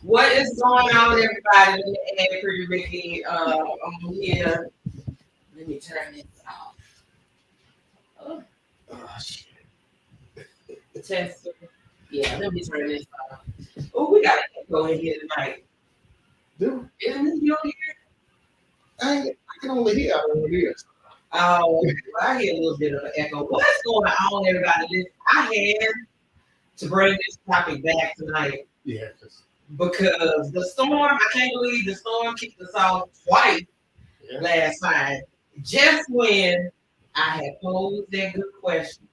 What is going on, everybody? Let me add Pretty Ricky on here. Let me turn this off. Oh shit. Tester. Yeah, let me turn this off. Oh, we got an echo in here tonight. Do Isn't it you on here? I can only hear out over here. Oh, well, I hear a little bit of an echo. What's going on, everybody? I had to bring this topic back tonight. Yeah. Because the storm, I can't believe the storm kicked us off twice last night. Just when I had posed that good question,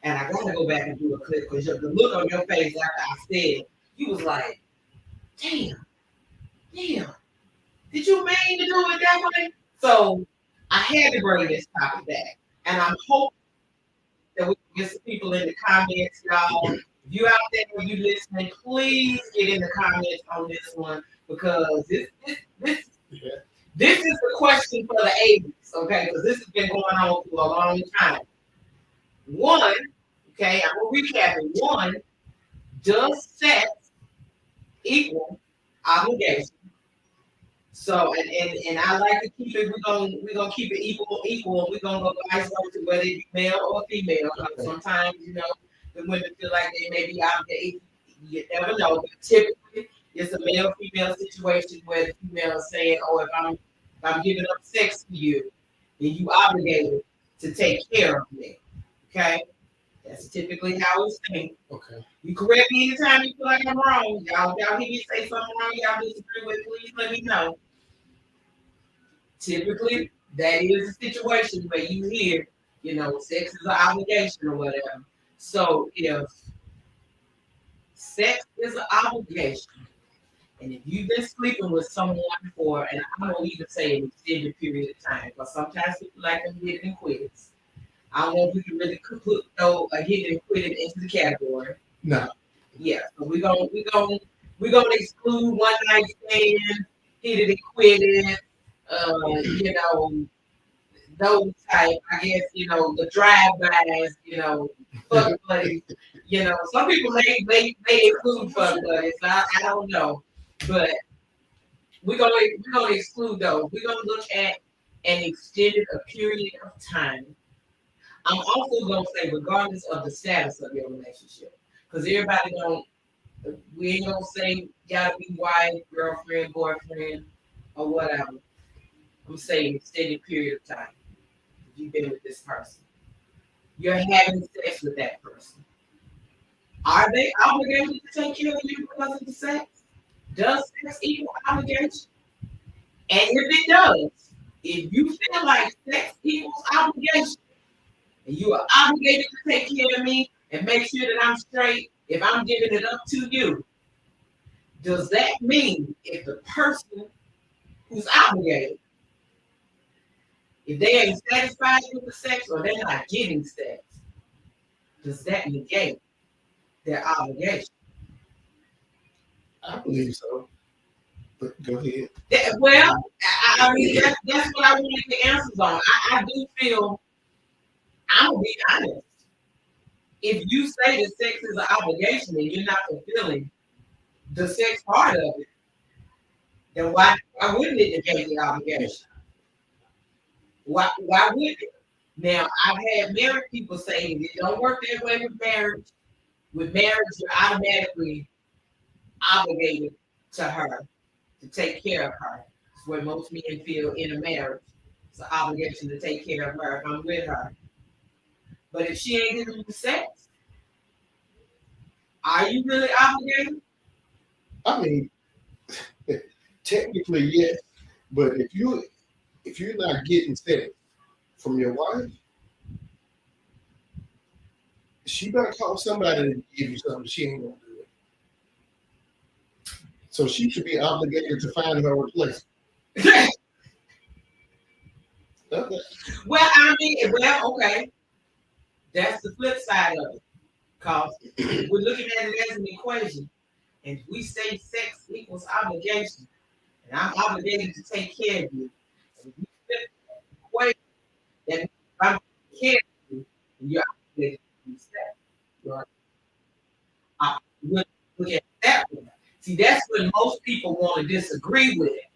and I gotta go back and do a clip because the look on your face after I said, you was like, damn, did you mean to do it that way? So I had to bring this topic back. And I'm hoping that we can get some people in the comments, y'all. If you out there, you listening, please get in the comments on this one because this is the question for the 80s, okay? Because this has been going on for a long time. One, okay, I'm gonna recap it. One, does sex equal obligation? So and I like to keep it. We're gonna keep it equal. We're gonna go vice versa, whether it be male or female. Sometimes the women feel like they may be obligated. You never know. But typically, it's a male-female situation where the female is saying, "Oh, if I'm giving up sex to you, then you obligated to take care of me." Okay, that's typically how it's think. Okay. You correct me anytime you feel like I'm wrong. Y'all hear me say something wrong, y'all disagree with, please let me know. Typically, that is a situation where you hear, sex is an obligation or whatever. So if sex is an obligation, and if you've been sleeping with someone for, and I don't even say an extended period of time, but sometimes people like them hit and quit. I don't know if we can really put hit and quit it into the category. No. Yeah, so we're gonna exclude one night stand, hit it and quit it, those type, I guess, the drive-bys, fuck buddies, some people may include fuck buddies. I don't know, but we're gonna exclude those. We're gonna look at an extended a period of time. I'm also gonna say, regardless of the status of your relationship, because everybody don't. We ain't gonna say gotta be wife, girlfriend, boyfriend, or whatever. I'm saying extended period of time. You've been with this person. You're having sex with that person. Are they obligated to take care of you because of the sex? Does sex equal obligation? And if it does, if you feel like sex equals obligation, and you are obligated to take care of me and make sure that I'm straight, if I'm giving it up to you, does that mean if the person who's obligated. If they ain't satisfied with the sex or they're not getting sex, does that negate their obligation? I believe so. But go ahead. Well, I mean, that's what I wanted the answers on. I do feel, I'm going to be honest. If you say that sex is an obligation and you're not fulfilling the sex part of it, then why wouldn't it negate the obligation? Why would it? Now, I've had married people say it don't work that way with marriage. With marriage, you're automatically obligated to her to take care of her. It's what most men feel in a marriage. It's an obligation to take care of her if I'm with her. But if she ain't giving you sex, are you really obligated? I mean, technically yes, but if you're not getting sex from your wife, she better call somebody to give you something. She ain't gonna do it. So she should be obligated to find her replacement. Okay. Well, I mean, well, okay. That's the flip side of it. Because we're looking at it as an equation. And if we say sex equals obligation, and I'm obligated to take care of you, and if we flip the equation, then if I'm taking care of you, and you're obligated to do sex. Right? We'll look at it that way. See, that's when most people want to disagree with it.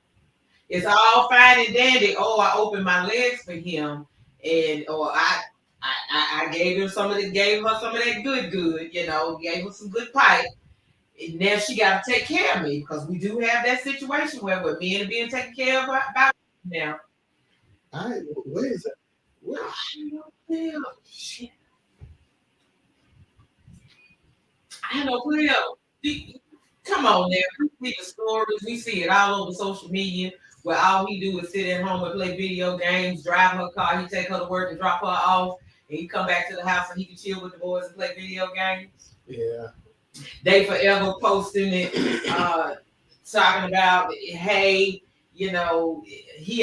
It's all fine and dandy. Oh, I opened my legs for him, and or I gave her some of that good, gave her some good pipe. And now she got to take care of me because we do have that situation where men are being taken care of by now. Where is that? Where? Shit. I know, Cleo. Come on now. We see the stories. We see it all over social media where all he do is sit at home and play video games, drive her car. He take her to work and drop her off. And he come back to the house and he can chill with the boys and play video games. Yeah. They forever posting it, talking about, hey, he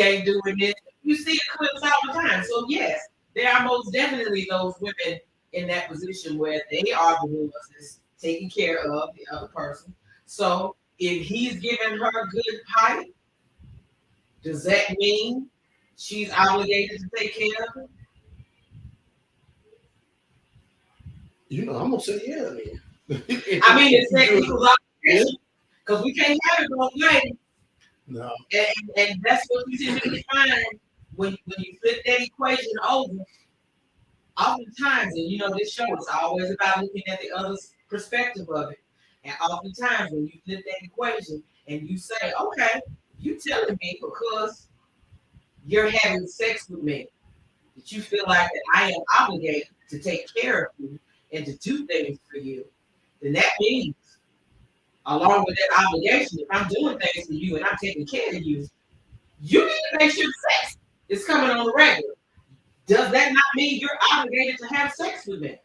ain't doing this. You see the clips all the time. So yes, there are most definitely those women in that position where they are the ones that's taking care of the other person. So if he's giving her a good pipe, does that mean she's obligated to take care of it? I'm gonna say yeah. I mean, it's technical obligation because we can't have it both ways. No. And that's what you typically find when you flip that equation over. Oftentimes, and this show is always about looking at the other's perspective of it. And oftentimes, when you flip that equation and you say, okay, you telling me because you're having sex with me that you feel like that I am obligated to take care of you and to do things for you, then that means, along with that obligation, if I'm doing things for you and I'm taking care of you, you need to make sure sex is coming on the regular. Does that not mean you're obligated to have sex with me?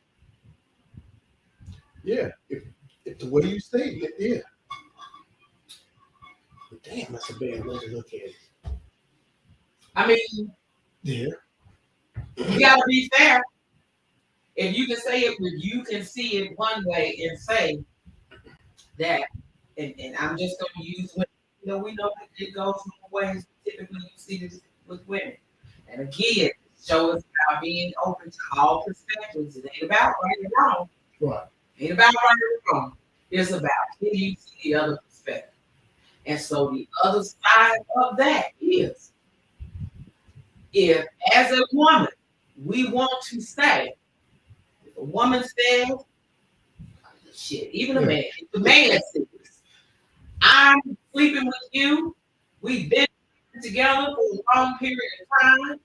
Yeah, if the way you say it, yeah. But damn, that's a bad way to look at it. I mean, yeah, you gotta be fair. If you can say it, you can see it one way and say that, and I'm just going to use women. We know that it goes both ways. Typically, you see this with women. And again, show us about being open to all perspectives. It ain't about right or wrong. Right. It ain't about right or wrong. It's about can you see the other perspective. And so the other side of that is, if as a woman, we want to say, if a woman says, shit, even a man, if the man says, I'm sleeping with you, we've been together for a long period of time,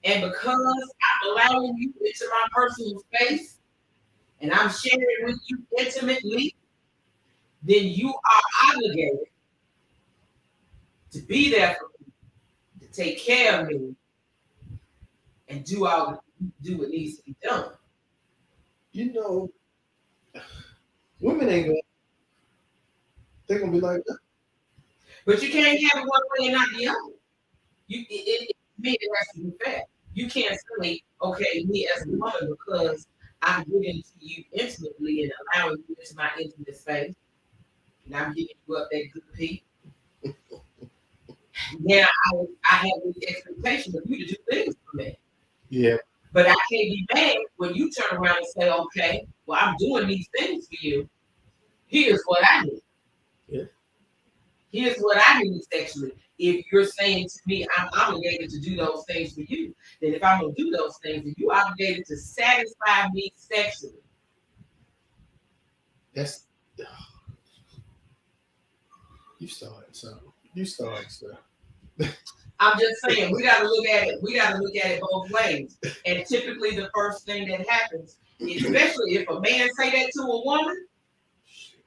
and because I'm allowing you into my personal space, and I'm sharing with you intimately, then you are obligated to be there for me, to take care of me, and do what needs to be done. Women ain't gonna. They're gonna be like that. But you can't have it one way and not the other. Me, it has to be fair. You can't say, okay, me as a woman, because I'm getting to you intimately and allowing you into my intimate space, and I'm giving you up that good pee. Now I have the expectation of you to do things for me. Yeah. But I can't be mad when you turn around and say, okay, well, I'm doing these things for you. Here's what I need. Yeah. Here's what I need sexually. If you're saying to me, I'm obligated to do those things for you, then if I'm going to do those things, then you're obligated to satisfy me sexually. That's you started something. You started stuff. I'm just saying we gotta look at it. We gotta look at it both ways. And typically the first thing that happens, especially if a man say that to a woman,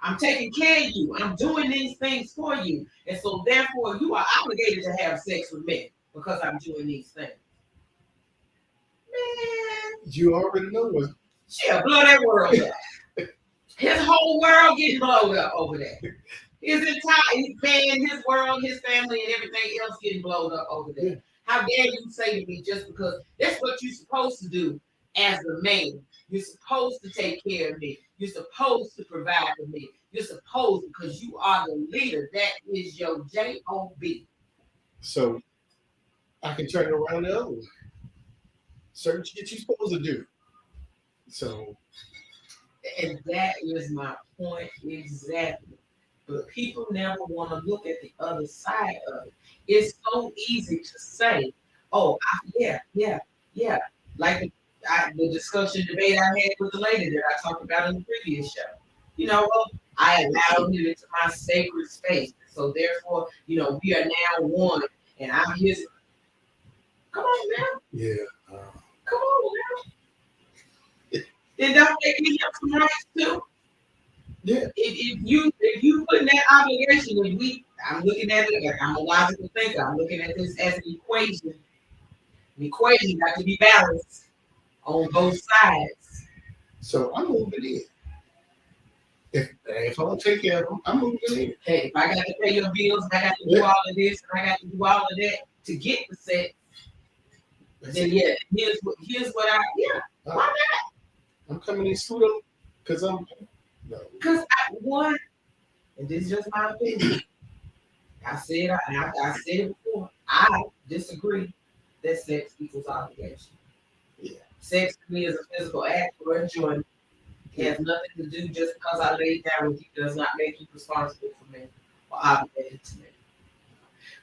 I'm taking care of you. I'm doing these things for you. And so therefore you are obligated to have sex with me because I'm doing these things. Man, You already know what. yeah, blow that world up. His whole world getting blowed up over there. His his world, his family, and everything else getting blowed up over there. Yeah. How dare you say to me just because that's what you're supposed to do as a man. You're supposed to take care of me. You're supposed to provide for me. You're supposed because you are the leader. That is your J-O-B. So I can turn it around the other way. Certain shit you're supposed to do. So. And that is my point exactly. But people never want to look at the other side of it. It's so easy to say, oh, yeah. Like the discussion debate I had with the lady that I talked about in the previous show. You know, I allowed him into my sacred space. So therefore, we are now one. And I'm his. Come on now. Yeah. Come on now. Then don't they give him some rights too? Yeah. If you put in that obligation, I'm looking at it like I'm a logical thinker. I'm looking at this as an equation. An equation got to be balanced on both sides. So I'm moving in. If I don't take care of them, I'm moving in. Hey, if I got to pay your bills, I got to do all of this, and I got to do all of that to get the sex, then yeah, here's what why not? I'm coming in pseudo because I'm. No. Because and this is just my opinion. I said it before. I disagree that sex equals obligation. Yeah. Sex to me is a physical act for enjoyment. It has nothing to do just because I laid down with you does not make you responsible for me or obligated to me.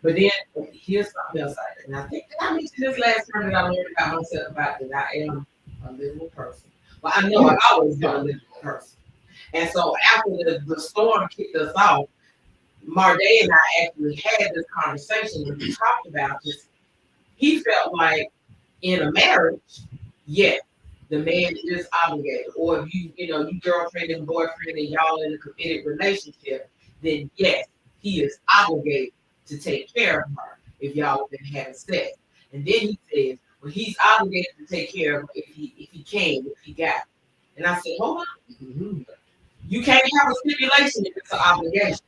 But then here's something else I did. And I think that I mentioned this last time that I learned about myself about that I am a literal person. Well, I know I've always been a literal person. And so after the storm kicked us off, Marday and I actually had this conversation and we talked about this. He felt like in a marriage, yes, the man is obligated. Or if you girlfriend and boyfriend and y'all in a committed relationship, then yes, he is obligated to take care of her if y'all have been having sex. And then he says, well, he's obligated to take care of her if he got it. And I said, hold on. Mm-hmm. You can't have a stipulation if it's an obligation.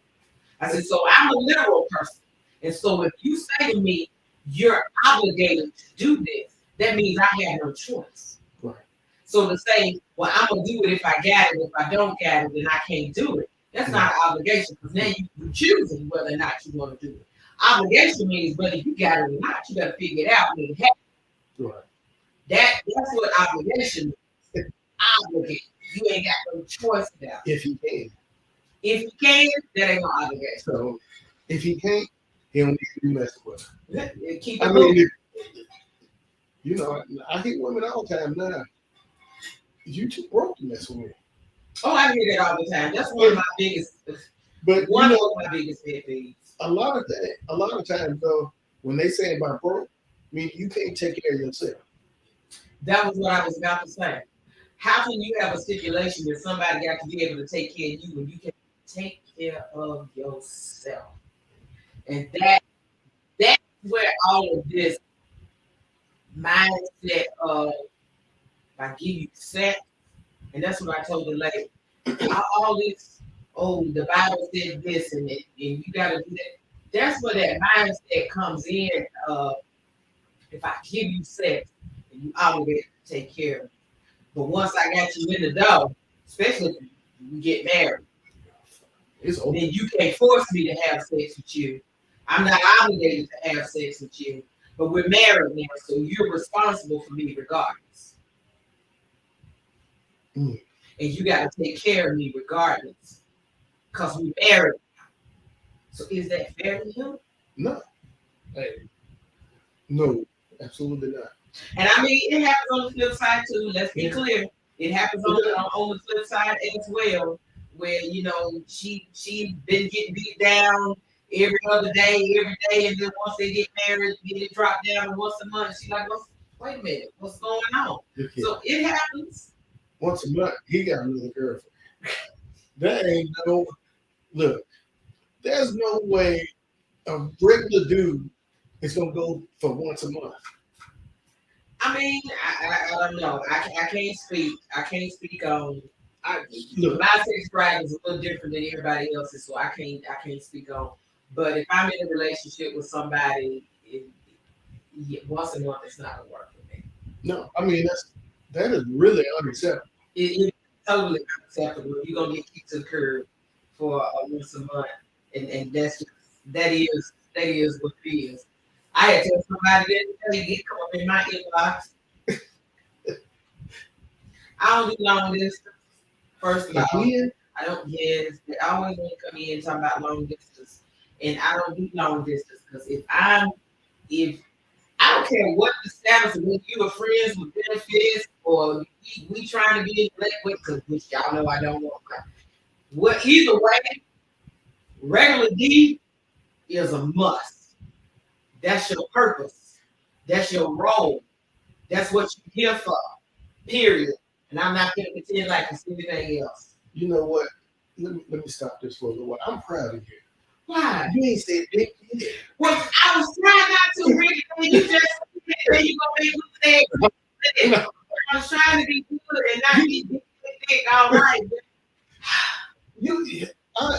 I said, so I'm a literal person. And so if you say to me, you're obligated to do this, that means I have no choice. Right. So to say, well, I'm going to do it if I got it. If I don't got it, then I can't do it. That's not an obligation because now you're choosing whether or not you want to do it. Obligation means whether you got it or not, you got to figure it out when it happens. Right. That's what obligation means. Obligated. You ain't got no choice about it. If you can. If you can, that ain't no obligation. So if he can't, he don't need to be messing with her. Keep it moving. I hate women all the time now. You too broke to mess with me. Oh, I hear that all the time. That's one of my biggest. But one of my biggest pet peeves. A lot of times though, when they say about broke, I mean you can't take care of yourself. That was what I was about to say. How can you have a stipulation that somebody got to be able to take care of you when you can take care of yourself? And that's where all of this mindset of I give you sex, and that's what I told the lady. All this, the Bible said this, and you got to do that. that's where that mindset comes in. If I give you sex, you obligated to take care of me. But once I got you in the door, especially if you get married, It's over. then you can't force me to have sex with you. I'm not obligated to have sex with you. But we're married now, so you're responsible for me regardless. Mm. And you got to take care of me regardless. Because we're married. So is that fair to you? No. Hey. No, absolutely not. And I mean, it happens on the flip side too. Let's be clear. It happens on the flip side as well, where she been getting beat down every other day, and then once they get married, then it drop down once a month. She's like, wait a minute, what's going on? So it happens. Once a month, he got another girlfriend. That ain't no look. There's no way a regular dude is gonna go for once a month. I mean, I don't know. I can't speak. I can't speak on. Look, My sex drive is a little different than everybody else's, so I can't speak on. But if I'm in a relationship with somebody, once a month, it's not gonna work for me. no, I mean that is really unacceptable. It's totally unacceptable. You're gonna get kicked to the curb for once a month, and that is what it is. I had to tell somebody that they get come up in my inbox. I don't do long distance. First of all, I don't. Yes, they always want to come in and talk about long distance, and I don't do long distance because if I don't care what the status of whether you are friends with benefits or we trying to be in with, because which y'all know I don't want. What either way, regular D is a must. That's your purpose. That's your role. That's what you're here for. Period. And I'm not going to pretend like it's anything else. You know what? Let me stop this for a little while. I'm proud of you. Why? You ain't said big kid. Well, I was trying not to really. You just then you gonna make me say. I was trying to be good and not be big. All right. I'm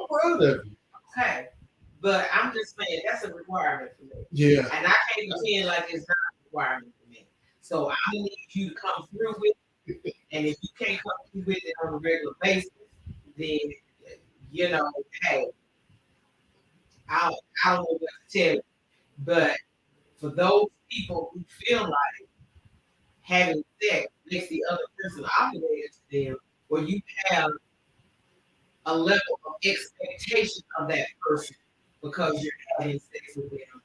proud of you. Okay. But I'm just saying that's a requirement for me. Yeah. And I can't pretend like it's not a requirement for me. So I need you to come through with it. And if you can't come through with it on a regular basis, then hey, I don't know what to tell you. But for those people who feel like having sex makes the other person obligated to them, where you have a level of expectation of that person because you're having sex with them,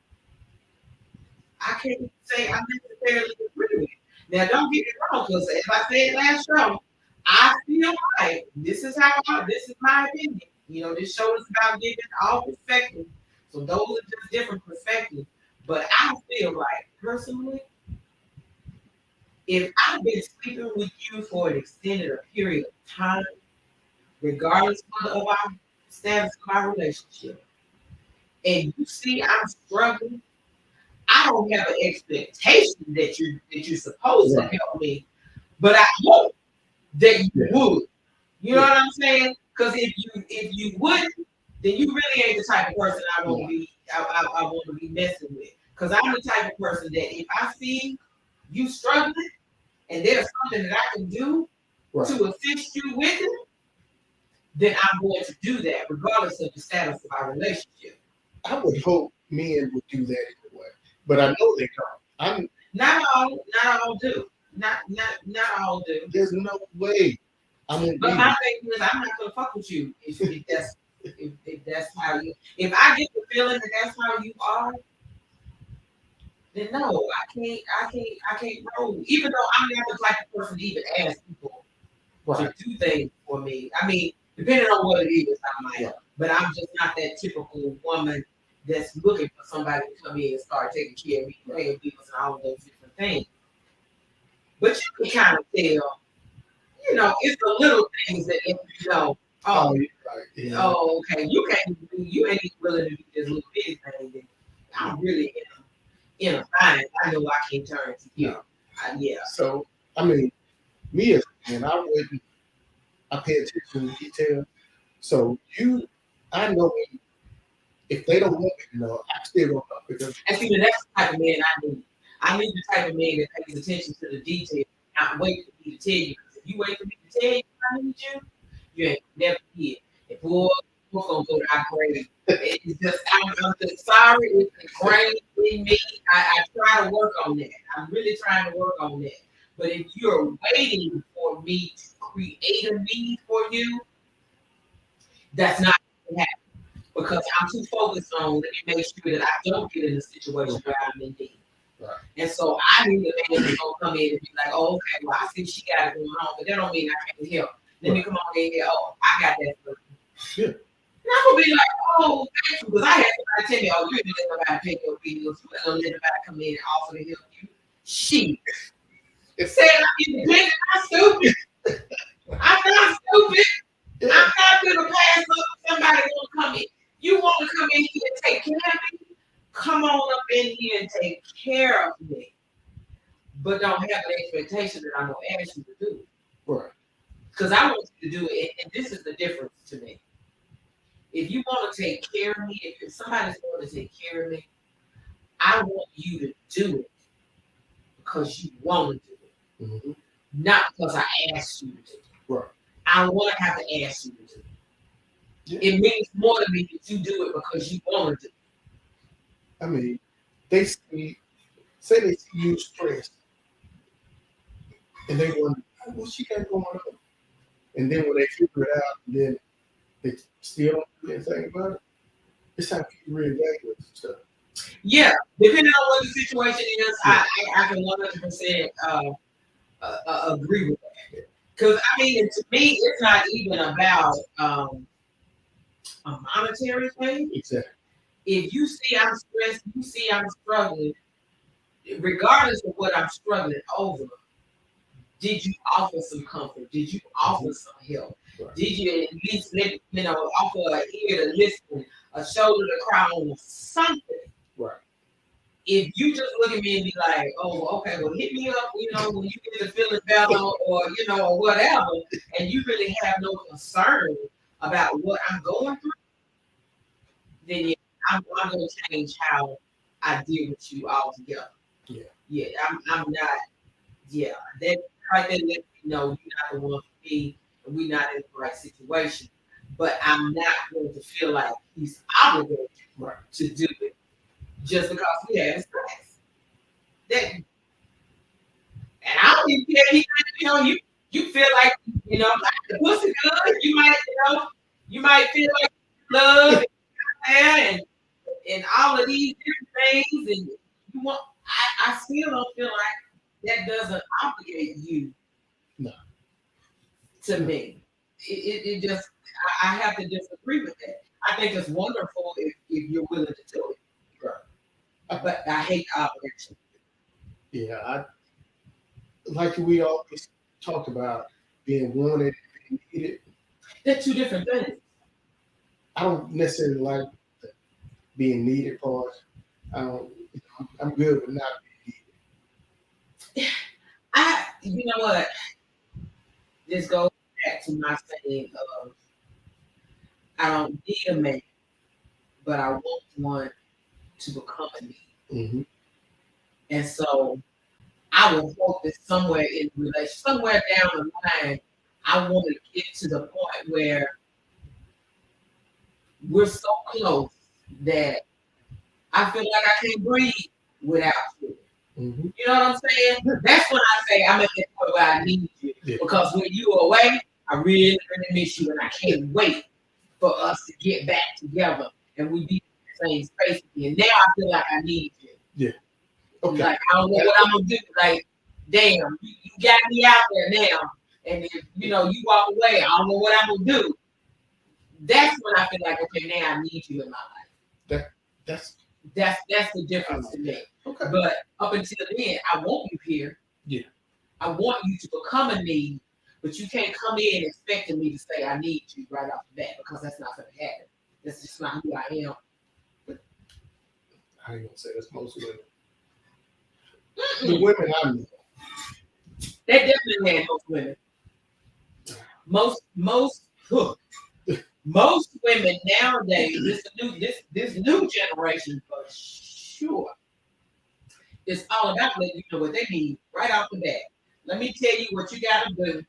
I can't say I necessarily agree with it. Now, don't get me wrong, because as I said last show, I feel like this is my opinion. This show is about giving all perspectives. So those are just different perspectives. But I feel like, personally, if I've been sleeping with you for an extended period of time, regardless of our status of our relationship, and you see I'm struggling, I don't have an expectation that you're supposed to help me, but I hope that you would. You know what I'm saying? Because if you wouldn't, then you really ain't the type of person I want to be. I want to be messing with. Because I'm the type of person that if I see you struggling and there's something that I can do to assist you with it, then I'm going to do that, regardless of the status of our relationship. I would hope men would do that anyway, but I know they don't. Not all do. Not all do. There's no way. But my thing is, I'm not gonna fuck with you if that's how you. If I get the feeling that that's how you are, then no, I can't roll. Even though I'm not the type of person to even ask people to do things for me. I mean, depending on what it is, I might. But I'm just not that typical woman that's looking for somebody to come in and start taking care of me, paying bills, and all of those different things. But you can kind of tell, it's the little things that if you know. Oh, okay. You ain't willing to do this little bitty thing. Then I'm really in a bind. I know I can't turn to you. So I mean, me as a man, I pay attention to detail. So I know if they don't want me to know, I still don't know because And see, that's the type of man I need. I need the type of man that pays attention to the details, not wait for me to tell you. Because if you wait for me to tell you I need you, you ain't never here. And boy, we're gonna go to our grave. It's just I'm just sorry. It's ingrained in me. I try to work on that. I'm really trying to work on that. But if you're waiting for me to create a need for you, that's not gonna happen. Because I'm too focused on let me make sure that I don't get in a situation where I'm in need. Right. And so I need a man who's gonna come in and be like, oh, okay, well, I see she got it going on, but that don't mean I can't help. Let me come on in here. Oh, I got that for you. Yeah. And I'm gonna be like, oh, thank you, because I had somebody tell me, oh, you didn't let nobody pay your bills. You didn't let nobody come in and offer to help you. She said I'm independent. I'm stupid. I'm not stupid. I'm not gonna pass up somebody gonna come in. You want to come in here and take care of me? Come on up in here and take care of me. But don't have an expectation that I'm going to ask you to do it. Right. Because I want you to do it. And this is the difference to me. If you want to take care of me, if somebody's going to take care of me, I want you to do it because you want to do it. Mm-hmm. Not because I asked you to do it. Right. I don't want to have to ask you to do it. Yeah. It means more to me that you do it because you want to do it. I mean, they say they see you stressed, and they wonder, what she got going on? And then when they figure it out, and then they still don't do anything about it, it's time to reevaluate some stuff. Yeah, depending on what the situation is, yeah. I can 100% agree with that. Because, I mean, to me, it's not even about a monetary thing. Exactly. If you see I'm stressed, you see I'm struggling, regardless of what I'm struggling over, did you offer some comfort? Did you offer some help? Right. Did you at least offer an ear to listen, a shoulder to cry on, or something? Right. If you just look at me and be like, oh, okay, well, hit me up, when you get the feeling better or, or whatever, and you really have no concern about what I'm going through, then yeah, I'm going to change how I deal with you altogether. Yeah. Yeah, I'm not, yeah, that right there lets me know you're not the one for me, and we're not in the right situation. But I'm not going to feel like he's obligated to do it just because he has stress. And I don't even care. You feel like like the pussy good. You might feel like love and all of these different things, and you want. I still don't feel like that doesn't obligate you. No. To me, it just I have to disagree with that. I think it's wonderful if you're willing to do it. Right. But I hate obligation. Yeah, like we always talk about being wanted and being needed. They're two different things. I don't necessarily like the being needed part. I'm good with not being needed. You know what? This goes back to my saying of I don't need a man, but I want one to become a need. Mm-hmm. And so I would hope that somewhere in the relationship, somewhere down the line, I want to get to the point where we're so close that I feel like I can't breathe without you. Mm-hmm. You know what I'm saying? That's when I say I'm at that point where I need you. Yeah. Because when you are away, I really, really miss you, and I can't wait for us to get back together and we be in the same space again. Now I feel like I need you. Yeah. Okay. Like I don't know what I'm gonna do. Like, damn, you got me out there now, and if you walk away, I don't know what I'm gonna do. That's when I feel like, okay, now I need you in my life. That's the difference to me. Okay. But up until then, I want you here. Yeah. I want you to become a need, but you can't come in expecting me to say I need you right off the bat because that's not going to happen. That's just not who I am. I ain't gonna say that's most women. The women I know. They definitely had most women. Most women nowadays, this new generation for sure, it's all about letting you know what they need right off the bat. Let me tell you what you gotta do.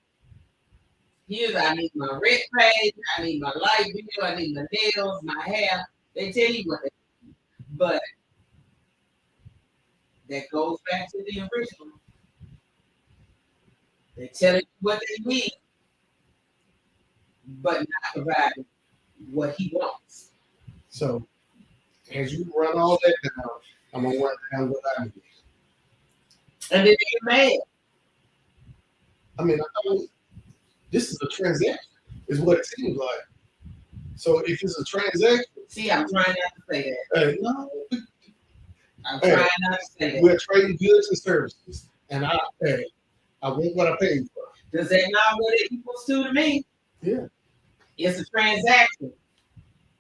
Here's I need my rent paid, I need my light bill, I need my nails, my hair. They tell you what they need. But that goes back to the original. They're telling you what they need, but not providing what he wants. So as you run all that down, I'm gonna run down what I need. And then they get mad. I mean, this is a transaction, is what it seems like. So if it's a transaction, See, I'm trying not to say that. hey, no, I'm trying not to say that. we're trading goods and services, and I want what I paid for. Does that not what it equals to me? Yeah. It's a transaction.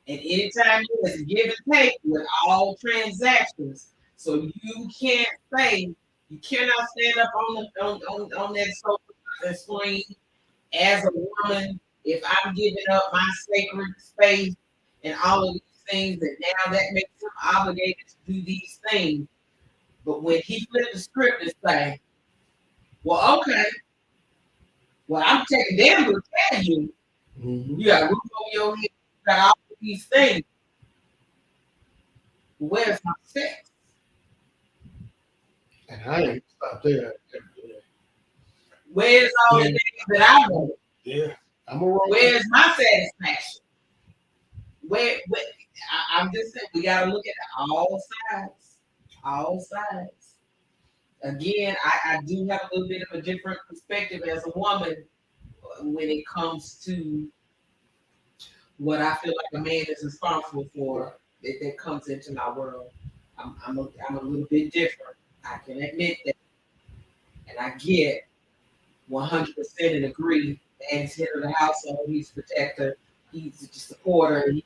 And anytime there's a give and take with all transactions, so you can't say, you cannot stand up on that social screen as a woman if I'm giving up my sacred space and all of these things, that now that makes him obligated to do these things. But when he flipped the script and say, well, okay, well, I'm taking damn good care of you. You got a roof over your head, you got all of these things. Where's my sex? And I ain't stop there. Where's all the things that I want? Yeah, I'm a wrong. Where's my satisfaction? I'm just saying, we got to look at all sides. All sides. Again, I do have a little bit of a different perspective as a woman when it comes to what I feel like a man is responsible for that comes into my world. I'm a little bit different. I can admit that. And I get 100% and agree that he's head of the household, he's a protector, he's a supporter, he's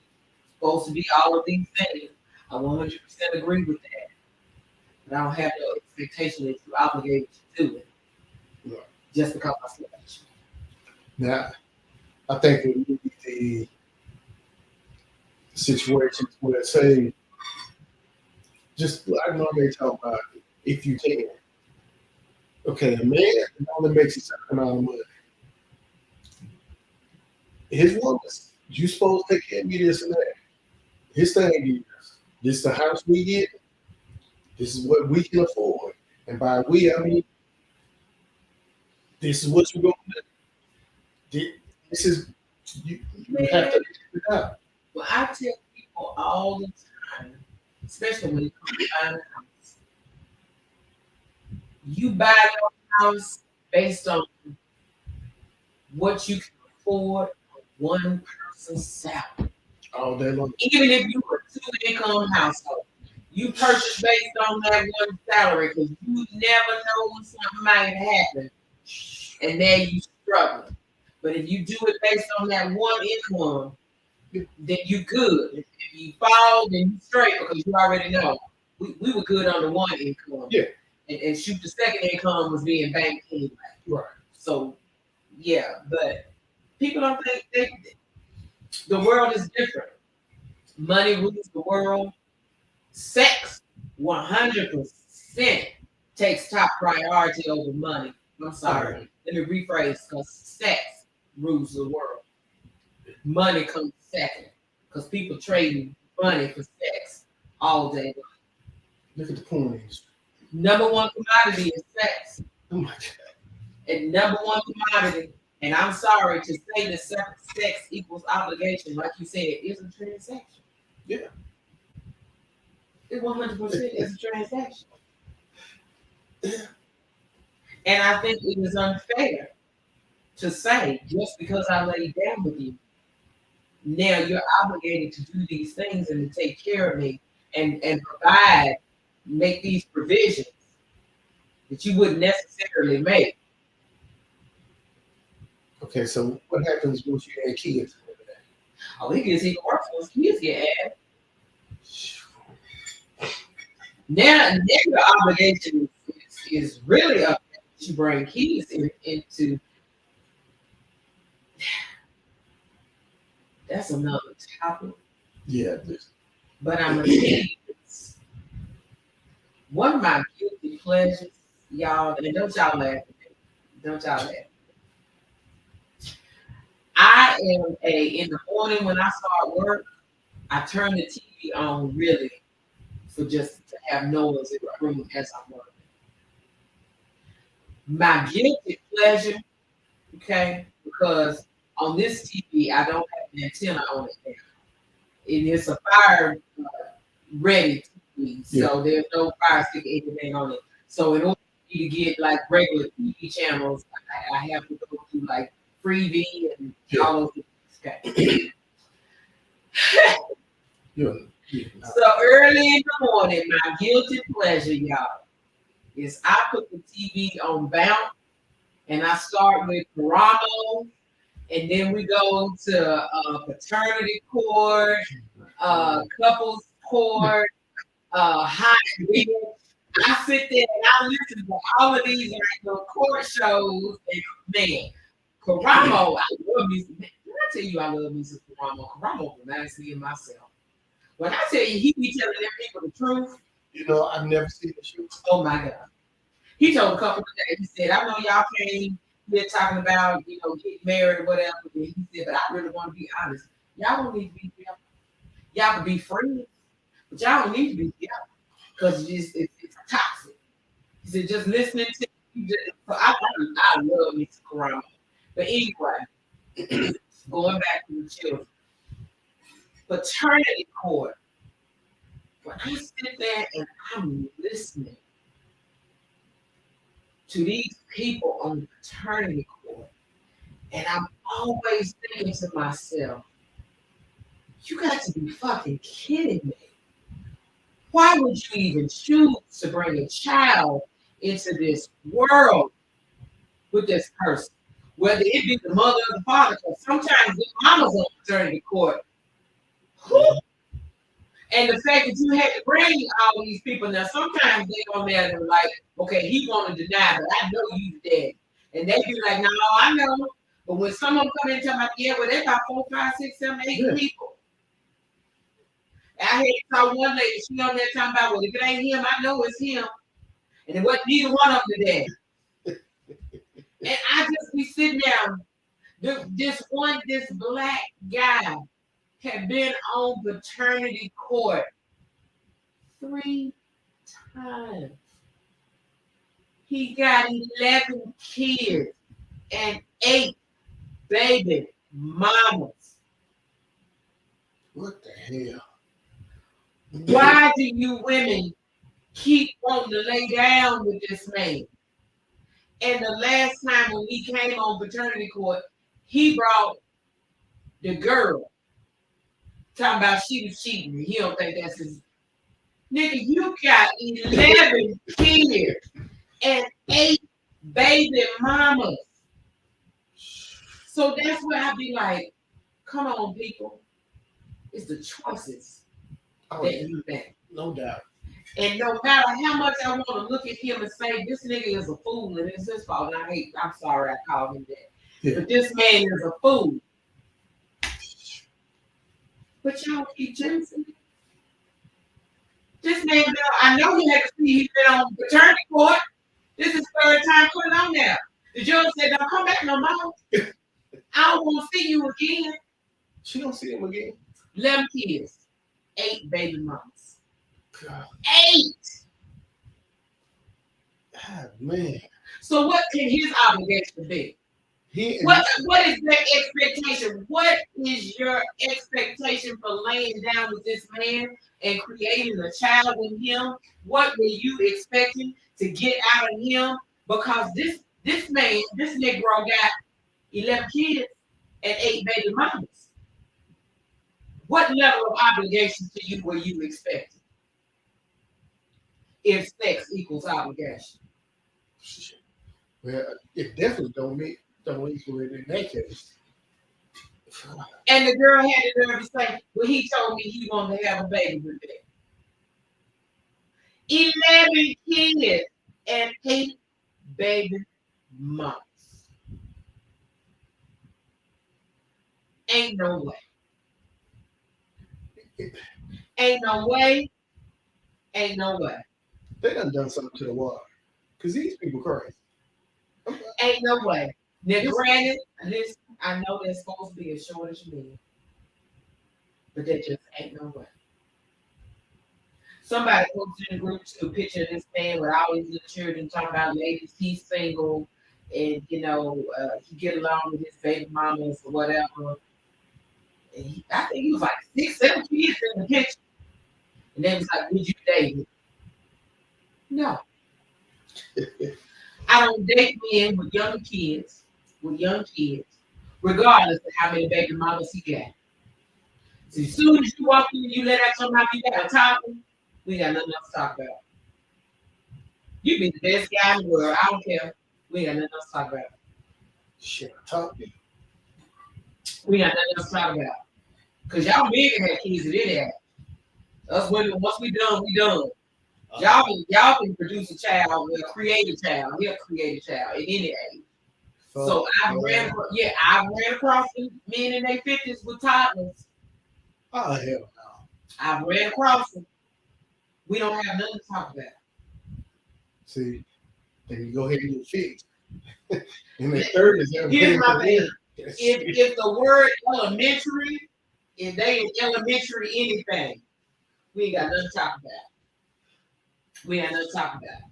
supposed to be all of these things. I 100% agree with that. But I don't have no expectation that you're obligated to do it. Right. Just because I said that. Now, I think it would be the situations where, say, just like normally talk about, if you can. Okay, a man only makes a certain amount of money. His woman, you supposed to take care of me this and that. His thing is, this is the house we get. This is what we can afford. And by we, I mean, this is what you're going to do. This is, you have to figure it out. Well, I tell people all the time, especially when it comes to buying a house, you buy your house based on what you can afford on one person's salary. All day long. Even if you were a two-income household, you purchase based on that one salary because you never know when something might happen, and then you struggle. But if you do it based on that one income, then you good. If you fall, then you straight because you already know. We were good on the one income. Yeah. And shoot, the second income was being banked anyway. Right. So, yeah, but people don't think the world is different. Money rules the world. Sex, 100% takes top priority over money. I'm sorry. Let me rephrase, because sex rules the world. Money comes second, because people trade money for sex all day long. Look at the porn industry. Number one commodity is sex. Oh my God. And number one commodity, and I'm sorry to say that sex equals obligation, like you said, is a transaction. Yeah. It 100% is a transaction. And I think it is unfair to say, just because I laid down with you, now you're obligated to do these things and to take care of me and provide, make these provisions that you wouldn't necessarily make. Okay, so what happens once you add kids? Oh, he gets even worse once kids get added. Now your obligation is really up to bring kids into. That's another topic. Yeah, But I'm gonna tell you this. One of my guilty pleasures, y'all, and don't y'all laugh at me. Don't y'all laugh. I am in the morning when I start work, I turn the TV on really for just to have noise in the room as I'm working. My guilty pleasure, okay, because on this TV I don't have an antenna on it now. It is a fire ready TV, so there's no fire stick or anything on it. So in order for me to get like regular TV channels, I have to go through like Freevee and all those things. Okay. So early in the morning, my guilty pleasure, y'all, is I put the TV on bounce and I start with Ramo, and then we go to paternity court, couples court, hot wheels. I sit there and I listen to all of these like the court shows, and man, Karamo, I love me. Did I tell you I love me some Karamo? Karamo reminds me of myself. When I tell you he be telling them people the truth. You know, I've never seen the show. Oh my God. He told a couple of days, he said, I know y'all came here talking about, getting married or whatever. And he said, but I really want to be honest. Y'all don't need to be together. Y'all can be friends, but y'all don't need to be together because it's toxic. He said, just listening to you. So I love Mr. Karama. But anyway, going back to the children. Paternity court. When I sit there and I'm listening to these people on the paternity court, and I'm always thinking to myself, you got to be fucking kidding me. Why would you even choose to bring a child into this world with this person? Whether it be the mother or the father, because sometimes the mama's on paternity court. Whew. And the fact that you had to bring all these people, now sometimes they don't matter like, okay, he want to deny, but I know you dead. And they be like, no, I know. But when someone come in and tell me, yeah, well, they got 4, 5, 6, 7, 8 people. I had saw one lady, she on there talking about, well, if it ain't him, I know it's him. And it wasn't neither one of them today. And I just be sitting there, this black guy had been on paternity court 3 times. He got 11 kids and 8 baby mamas. What the hell? Why do you women keep wanting to lay down with this man? And the last time when he came on paternity court, he brought the girl talking about she was cheating. He don't think that's his. Nigga, you got 11 kids and 8 baby mamas. So that's where I be like, come on, people. It's the choices that you make. No doubt. And no matter how much I want to look at him and say, this nigga is a fool and it's his fault. And I'm sorry I called him that. Yeah. But this man is a fool. But y'all keep chasing. This man, I know he had to see he's been on paternity court. This is third time putting on there. The judge said, don't come back no more. I don't want to see you again. She don't see him again. 11 kids, 8 baby mamas. God. 8. God, man. So what can his obligation be? What is their expectation? What is your expectation for laying down with this man and creating a child in him? What were you expecting to get out of him? Because this man, this Negro got 11 kids and 8 baby mamas. What level of obligation to you were you expecting? If sex equals obligation. Well, it definitely don't equal it in that case. And the girl had the nerve to say, well, he told me he wanted to have a baby with me. 11 kids and 8 baby mamas. Ain't no way. Ain't no way. Ain't no way. They done something to the water. Because these people crazy. Ain't no way. Now, granted, this I know there's supposed to be a shortage of men, but there just ain't no way. Somebody posted in the group to a picture of this man with all these little children talking about ladies, he's single, and he get along with his baby mamas or whatever. And I think he was like 6, 7 kids in the picture. And they was like, would you date him? No. I don't date men with young kids, regardless of how many baby mamas he got. So as soon as you walk in and you let out your mouth, you got a topic, we got nothing else to talk about. You be the best guy in the world. I don't care. We ain't got nothing else to talk about. Shit, talk to you. We got nothing else to talk about. Because y'all men can have kids at any age. Us women, once we done, we done. Y'all can produce a child, create a child. He'll create a child at any age. So I ran across men in their 50s with toddlers. Oh, hell no. I ran across them. We don't have nothing to talk about. See, then you go ahead and get fixed. In their 30s, here's my thing. If the word elementary, if they is elementary anything, we ain't got nothing to talk about. We ain't got nothing to talk about.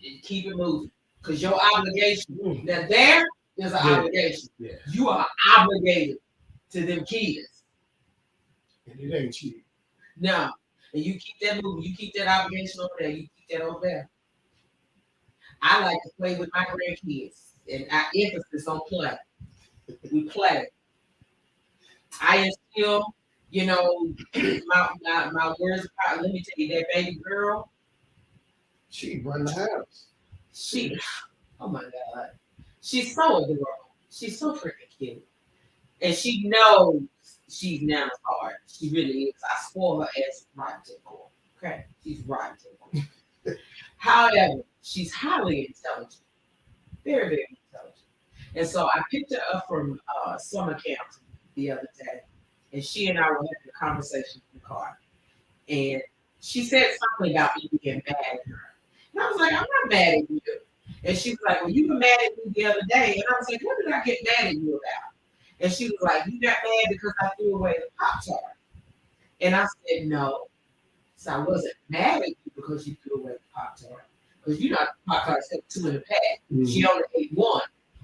And keep it moving. Because your obligation, now there is an obligation. Yeah. You are obligated to them kids. And it ain't cheap. No. And you keep that moving. You keep that obligation over there. You keep that over there. I like to play with my grandkids. And I emphasis on play. We play. I instill, my words of power. Let me tell you, that baby girl. She run the house. Oh my God. She's so adorable. She's so freaking cute. And she knows she's now hard. She really is. I spoil her as rotten to the core. Okay? She's rotten to the core. However, she's highly intelligent. Very, very intelligent. And so I picked her up from summer camp the other day. And she and I were having a conversation in the car. And she said something about me being mad at her. And I was like, I'm not mad at you. And she was like, well, you were mad at me the other day. And I was like, what did I get mad at you about? And she was like, you got mad because I threw away the Pop-Tart. And I said, no. So I wasn't mad at you because you threw away the Pop-Tart. Because you know Pop-Tarts have 2 in the pack. Mm-hmm. She only ate 1.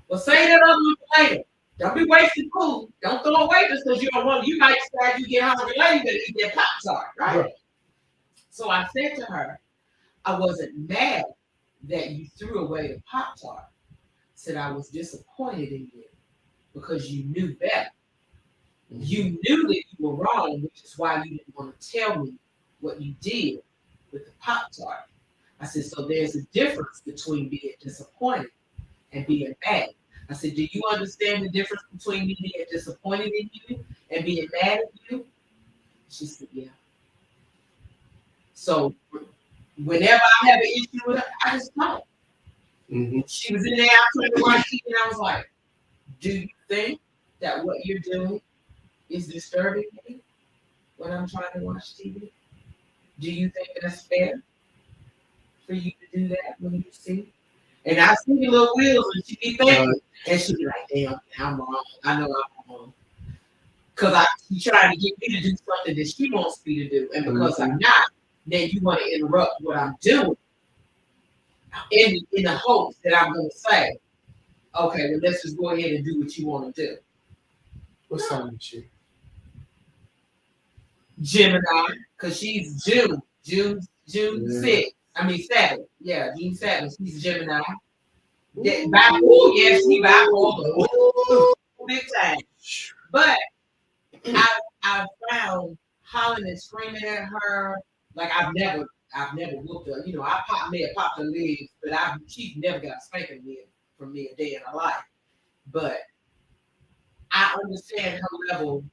Well, say that other one for later. Don't be wasting food. Don't throw away just because you don't want it. You might decide you get hungry later, you better eat that Pop-Tart, right? So I said to her, I wasn't mad that you threw away the Pop-Tart. I said I was disappointed in you because you knew better. Mm-hmm. You knew that you were wrong, which is why you didn't want to tell me what you did with the Pop-Tart. I said, so there's a difference between being disappointed and being mad. I said, do you understand the difference between me being disappointed in you and being mad at you? She said, yeah. So whenever I have an issue with her, I just don't. Mm-hmm. She was in there trying to watch TV, and I was like, do you think that what you're doing is disturbing me when I'm trying to watch TV? Do you think that's fair for you to do that when you see? And I see the little wheels, and she be thinking, and she be like, damn, I'm wrong. I know I'm wrong. Because she's trying to get me to do something that she wants me to do. And because I'm not, then you want to interrupt what I'm doing in the hopes that I'm going to say, okay, well, let's just go ahead and do what you want to do. What sign is she? Gemini, because she's June 6th. 7th. Yeah, June 7th. She's Gemini. Bipolar, yes, she bipolar. Big time. But I found hollering and screaming at her like I've never whooped her. I may have popped her legs, but she's never got a spanking from me a day in her life. But I understand her level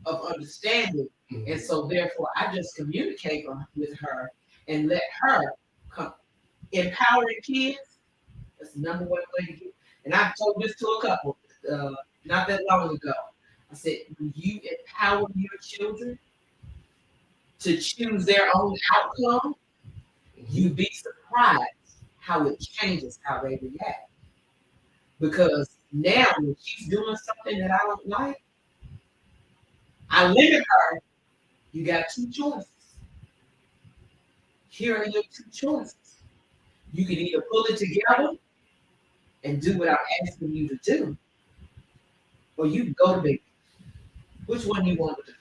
of understanding, and so therefore I just communicate with her and let her come. Empowering kids, that's the number one way to get. And I told this to a couple not that long ago. I said, when you empower your children to choose their own outcome, you'd be surprised how it changes how they react. Because now when she's doing something that I don't like, I limit her. You got two choices. Here are your two choices. You can either pull it together and do what I'm asking you to do, or you can go to bed. Which one you want to do?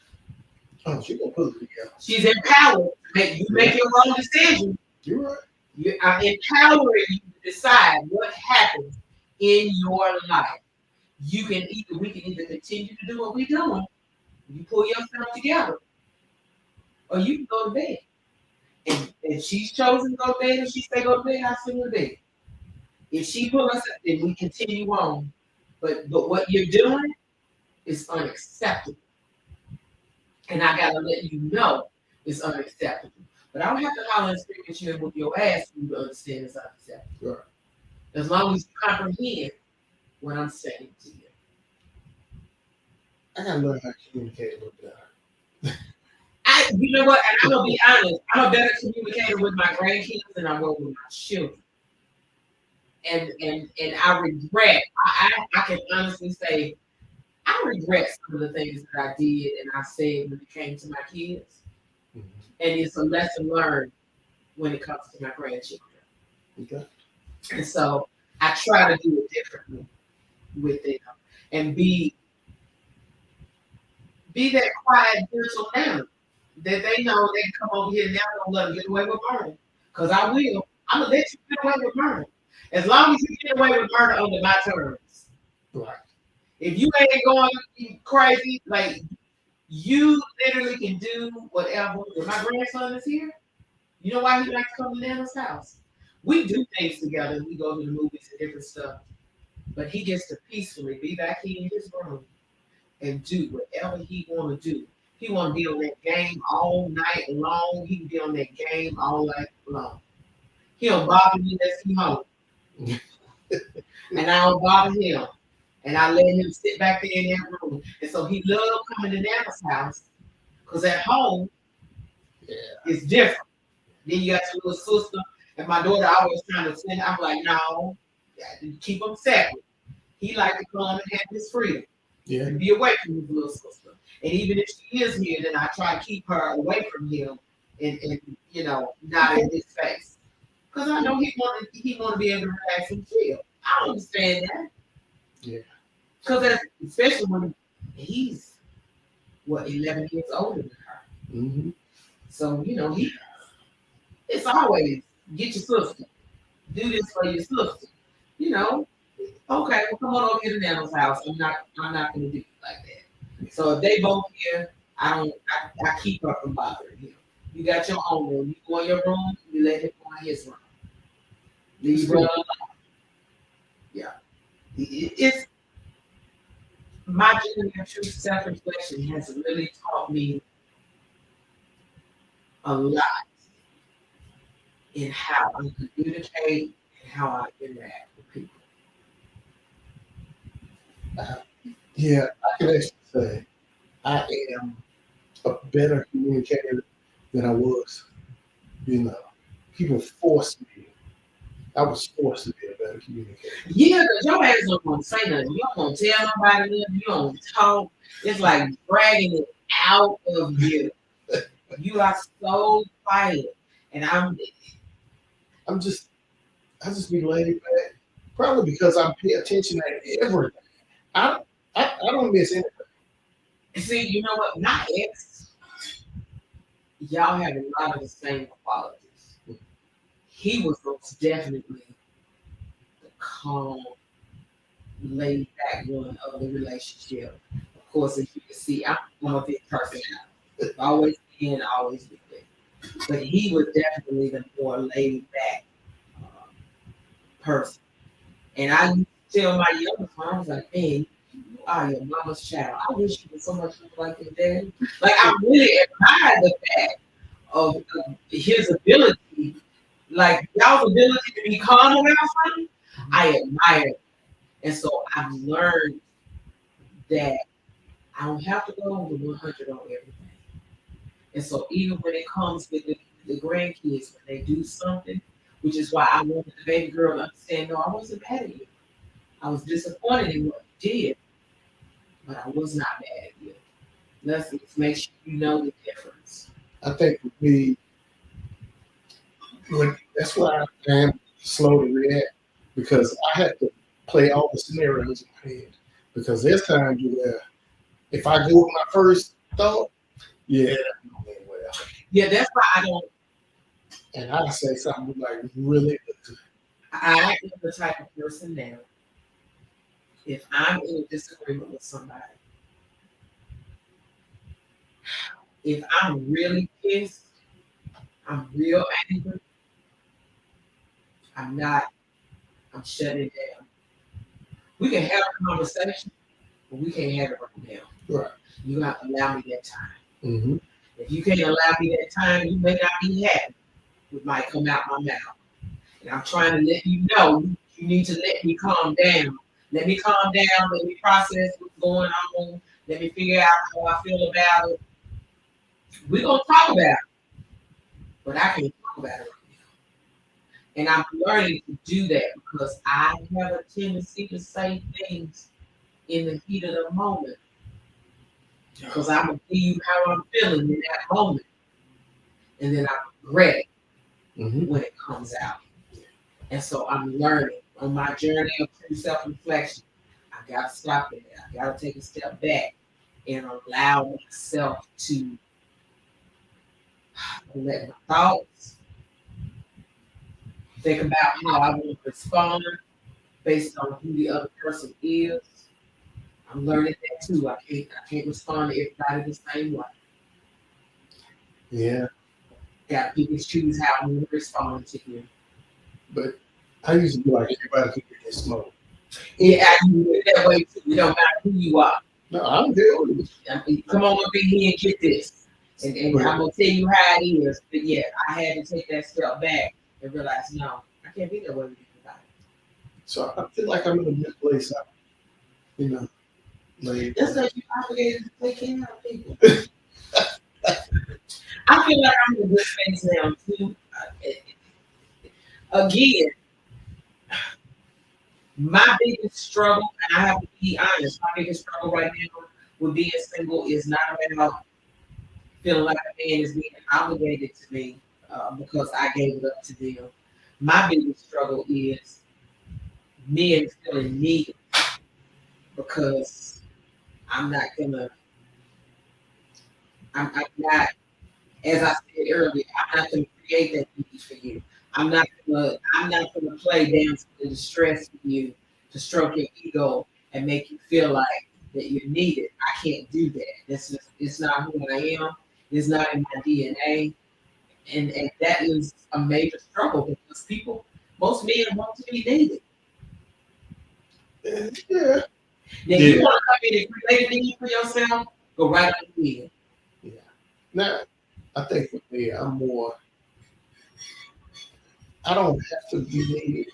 Oh, she gonna put it together. She's empowered. You make your own decision. You're right. I'm empowering you to decide what happens in your life. We can either continue to do what we're doing, you pull yourself together, or you can go to bed. And she's chosen to go to bed, and she say go to bed, I send her to bed. If she pull us up, then we continue on. But what you're doing is unacceptable. And I gotta let you know it's unacceptable. But I don't have to holler and scream at you and with your ass for you to understand it's unacceptable. Right. As long as you comprehend what I'm saying to you. I gotta learn how to communicate a little better. You know what? And I'm gonna be honest. I'm a better communicator with my grandkids than I will with my children. And I regret. I can honestly say I regret some of the things that I did and I said when it came to my kids. Mm-hmm. And it's a lesson learned when it comes to my grandchildren. Okay. And so I try to do it differently with them and be that quiet, gentle manner that they know they can come over here and now don't let them get away with murder. Because I will. I'm gonna let you get away with murder. As long as you get away with murder under my terms. Right. If you ain't going crazy, like you literally can do whatever. If my grandson is here, you know why he likes to come to Nana's house? We do things together. We go to the movies and different stuff. But he gets to peacefully be back here in his room and do whatever he want to do. He want to be on that game all night long. He can be on that game all night long. He don't bother me unless he home. And I don't bother him. And I let him sit back there in that room. And so he loved coming to Nana's house because at home, it's different. Then you got your little sister. And my daughter always trying to send. I'm like, no, keep them separate. He like to come and have his freedom. Yeah. And be away from his little sister. And even if she is here, then I try to keep her away from him and not in his face. Because I know he want to be able to relax and chill. I understand that. Yeah. Because especially when he's 11 years older than her. Mm-hmm. So it's always get your sister, do this for your sister. Okay, well come on over here to Nana's house. I'm not gonna do it like that. So if they both here, I keep her from bothering him. You got your own room. You go in your room, you let him go in his room. Leave her alone. Yeah. It's my journey of true self-reflection has really taught me a lot in how I communicate and how I interact with people. Yeah, I can actually say I am a better communicator than I was. People forced me. I was forced to be a better communicator. Yeah, because your ass don't want to say nothing. You don't want to tell nobody nothing. You don't talk. It's like dragging it out of you. You are so quiet. And I just be laid back. Probably because I pay attention to everything. I don't miss anything. See, you know what? My ex, y'all have a lot of the same qualities. He was most definitely the calm, laid back one of the relationship. Of course, as you can see, I'm a big person now. Always been, always been. But he was definitely the more laid back person. And I used to tell my youngest one, I was like, man, you are your mama's child. I wish you were so much like your dad. Like, I really admire the fact of his ability, like y'all's ability to be calm around something. I admire it. And so I've learned that I don't have to go over 100 on everything. And so even when it comes with the grandkids, when they do something, which is why I wanted the baby girl to understand, no, I wasn't mad at you. I was disappointed in what you did, but I was not mad at you. Let's make sure you know the difference. I think for me, that's why I am slow to react because I had to play all the scenarios in my head. Because there's times where if I go with my first thought, yeah, that's not going well. Yeah, that's why I don't. And I say something like really. I am the type of person now. If I'm in a disagreement with somebody, if I'm really pissed, I'm real angry. I'm not. I'm shutting down. We can have a conversation, but we can't have it right now. Right. You have to allow me that time. Mm-hmm. If you can't allow me that time, you may not be happy. It might come out my mouth. And I'm trying to let you know you need to let me calm down. Let me calm down. Let me process what's going on. Let me figure out how I feel about it. We're going to talk about it, but I can't talk about it right now. And I'm learning to do that because I have a tendency to say things in the heat of the moment because I'm going to tell you how I'm feeling in that moment. And then I regret it when it comes out. And so I'm learning on my journey of true self-reflection. I got to stop there. I got to take a step back and allow myself to let my thoughts think about how I want to respond based on who the other person is. I'm learning that too. I can't respond to everybody the same way. Yeah. Got to pick and choose how I'm going to respond to you. But I used to be like everybody can get smoke. Yeah, I do it that way too. It don't matter who you are. No, I'm good. Come on up in here and get this. And Right. I'm gonna tell you how it is. But yeah, I had to take that step back and realize, no, I can't be that way with everybody. So I feel like I'm in a good place. You know, like That's like you obligated to take care of people. I feel like I'm in a good space now too. Again, my biggest struggle, and I have to be honest, my biggest struggle right now with being single is not about feeling like a man is being obligated to me because I gave it up to them. My biggest struggle is men feeling needed because I'm not gonna. I'm not, as I said earlier, I'm not gonna create that need for you. I'm not gonna play down to the distress for you to stroke your ego and make you feel like that you're needed. I can't do that. It's not who I am. It's not in my DNA. And that is a major struggle because most men want to be needed. yeah. Now you want to come in and create a need for yourself, go right on ahead. Yeah. Now, I think for me, I'm more. I don't have to be needed,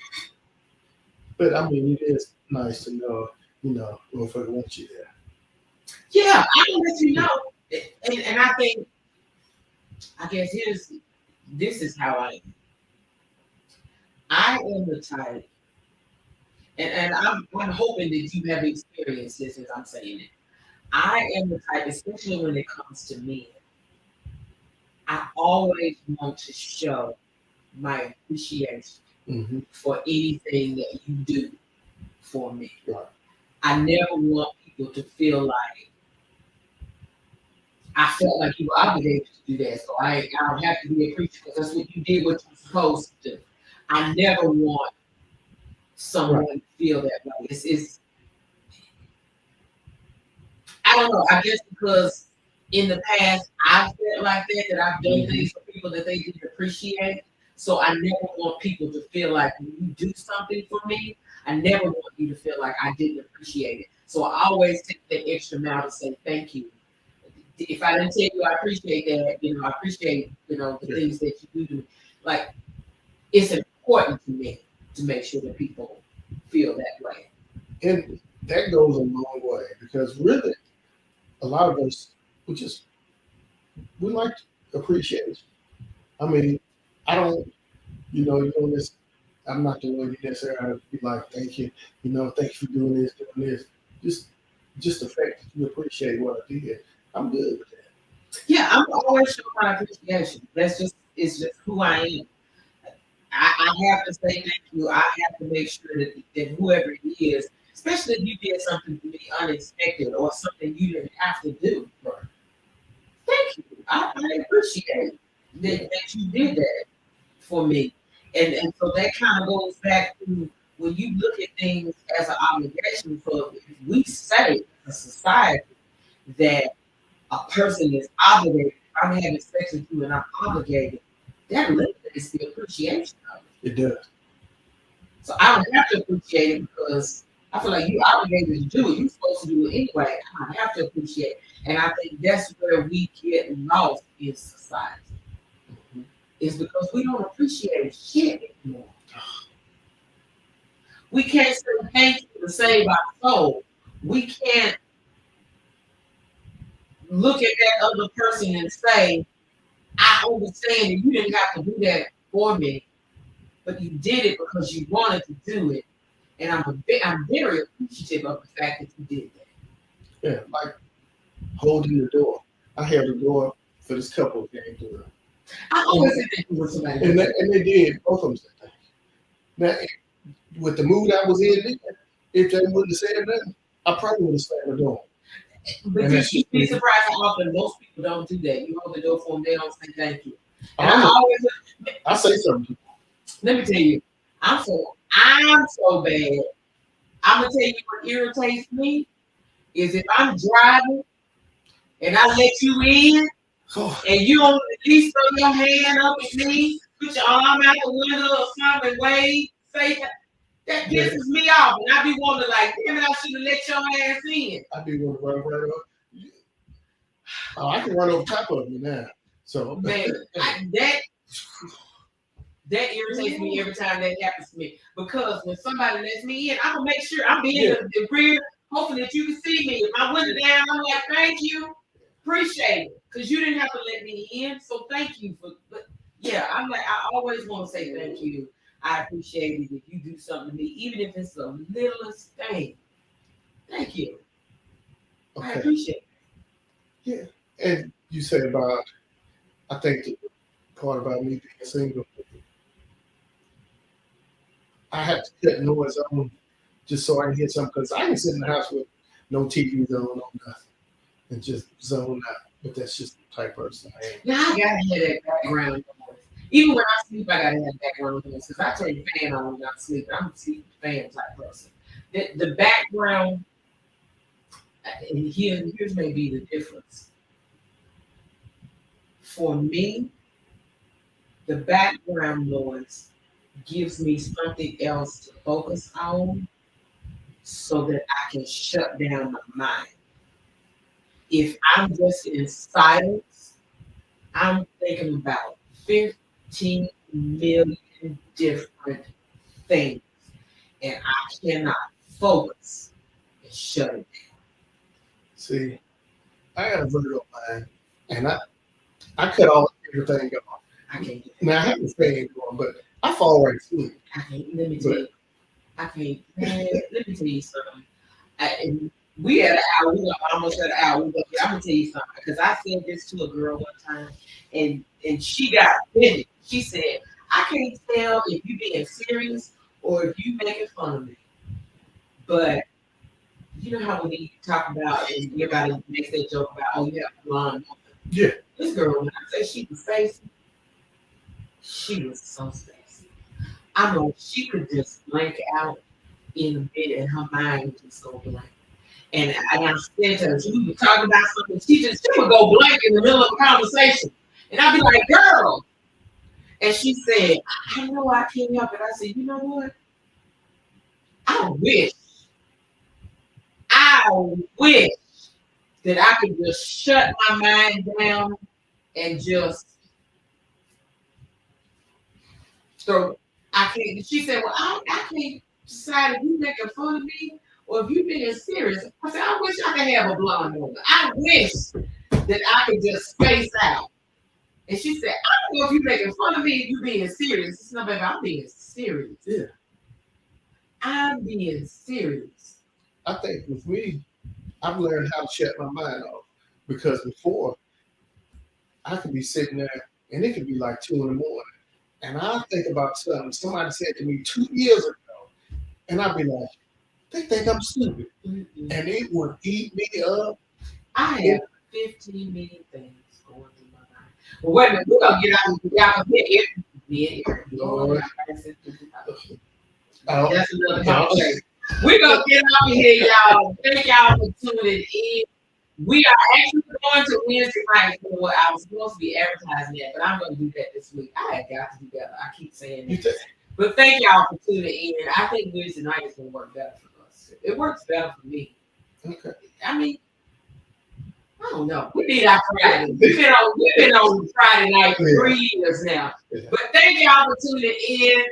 but I mean, it is nice to know, motherfucker wants you there. Yeah, I can let you know. And I guess this is how I am. I am the type, and I'm hoping that you have experienced this as I'm saying it. I am the type, especially when it comes to men, I always want to show my appreciation for anything that you do for me. Right. I never want people to feel like I felt like you were obligated to do that, so I don't have to be appreciative because that's what you did, what you're supposed to do. I never want someone to feel that way. It's I don't know. I guess because in the past I've felt like that I've done things for people that they didn't appreciate. So I never want people to feel like when you do something for me, I never want you to feel like I didn't appreciate it. So I always take that extra mile to say thank you. If I didn't tell you I appreciate that, I appreciate, the things that you do to me. Like it's important to me to make sure that people feel that way. And that goes a long way because really, a lot of us we like appreciation. I mean, I don't, you know this. I'm not the one you necessarily be like, thank you, thank you for doing this. Just, just the fact that you appreciate what I did, I'm good with that. Yeah, I'm always showing my appreciation. It's just who I am. I have to say thank you. I have to make sure that whoever it is, especially if you did something to me unexpected or something you didn't have to do, Right. thank you. I appreciate that you did that for me. And so that kind of goes back to when you look at things as an obligation. So if we say as a society that a person is obligated, I'm having sex with you and I'm obligated, that limits the appreciation of it. It does. So I don't have to appreciate it because I feel like you're obligated to do it. You're supposed to do it anyway. I don't have to appreciate it. And I think that's where we get lost in society. Mhm. Is because we don't appreciate shit anymore. We can't say thank you to save our soul. We can't look at that other person and say, I understand that you didn't have to do that for me, but you did it because you wanted to do it. And I'm very appreciative of the fact that you did that. Yeah, like holding the door. I held the door for this couple that came through. I always say thank you for somebody. And they did. Both of them said thank you. Now, with the mood I was in, if they wouldn't have said nothing, I probably would have slammed the door. But And you'd be surprised how often most people don't do that. You hold the door for them, they don't say thank you. And I say something. Let me tell you, I'm so bad. I'm gonna tell you what irritates me is if I'm driving and I let you in and you don't at least throw your hand up at me, put your arm out the window or something, wave, say that pisses me off. And I be wanting to like, damn it, I should have let your ass in. I be wanting to run right up. Oh, I can run over top of you now. So man, that irritates me every time that happens to me. Because when somebody lets me in, I'm gonna make sure I'm being the rear, hoping that you can see me. If my window down, I'm like, thank you, appreciate it, because you didn't have to let me in. So thank you for. But yeah, I'm like, I always want to say thank you. I appreciate it if you do something to me, even if it's the littlest thing. Thank you. Okay. I appreciate it. Yeah, and you said about, I think the part about me being single, I have to cut noise on just so I can hear something, because I can sit in the house with no TV on, no nothing, and just zone out. But that's just the type of person I am. Yeah, I gotta hear that background noise. Even when I sleep, I gotta have background noise because I turn the fan on when I'm sleeping. I'm a sleep fan type person. The background, and here's maybe the difference. For me, the background noise gives me something else to focus on so that I can shut down my mind. If I'm just in silence, I'm thinking about 15 million different things, and I cannot focus and shut it down. See, I got a Virgo mind, and I cut all everything off. I can't. Now I have the fan going, but I fall right asleep. I can't. Let me tell you. I can't. Man, let me tell you something. We had an hour. We almost had an hour. I'm gonna tell you something because I said this to a girl one time, and she got offended. She said, "I can't tell if you being serious or if you making fun of me." But you know how when you talk about and everybody makes that joke about, "Oh, you have blonde." Yeah. This girl, when I say she was sassy, she was so sassy. I know she could just blank out in a minute, and her mind would just go blank. And I said to her, we were talking about something, she would go blank in the middle of a conversation. And I'd be like, girl. And she said, I know I can't help it. I said, you know what? I wish that I could just shut my mind down and just throw. I can't. She said, well, I can't decide if you making fun of me Well, if you being serious, I said, I wish I could have a blonde woman. I wish that I could just space out. And she said, I don't know if you're making fun of me if you being serious. It's not, baby, I'm being serious. Yeah. I'm being serious. I think with me, I've learned how to shut my mind off because before I could be sitting there and it could be like 2 in the morning, and I think about something somebody said to me 2 years ago, and I'd be like, they think I'm stupid, Mm-mm. and it would eat me up. I have 15 million things going through my mind. Well, wait a minute, we're gonna get out of here. Lord. That's another conversation. We're gonna get out of here, y'all. Thank y'all for tuning in. We are actually going to Wednesday night for what I was supposed to be advertising that, but I'm gonna do that this week. I had got to do that. I keep saying that. But thank y'all for tuning in. I think Wednesday night is gonna work better for us. It works better for me. Okay. I mean, I don't know. We need our Friday. We've been on Friday night for 3 years now. Yeah. But thank y'all for tuning in.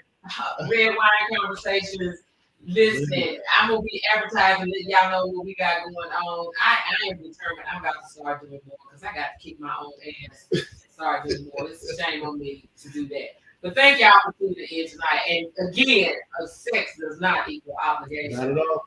Red Wine Conversations. Listen, I'm gonna be advertising that y'all know what we got going on. I am determined I'm about to start doing more because I got to kick my own ass and start doing more. It's a shame on me to do that. But thank y'all for tuning in tonight. And again, sex does not equal obligation. Not at all.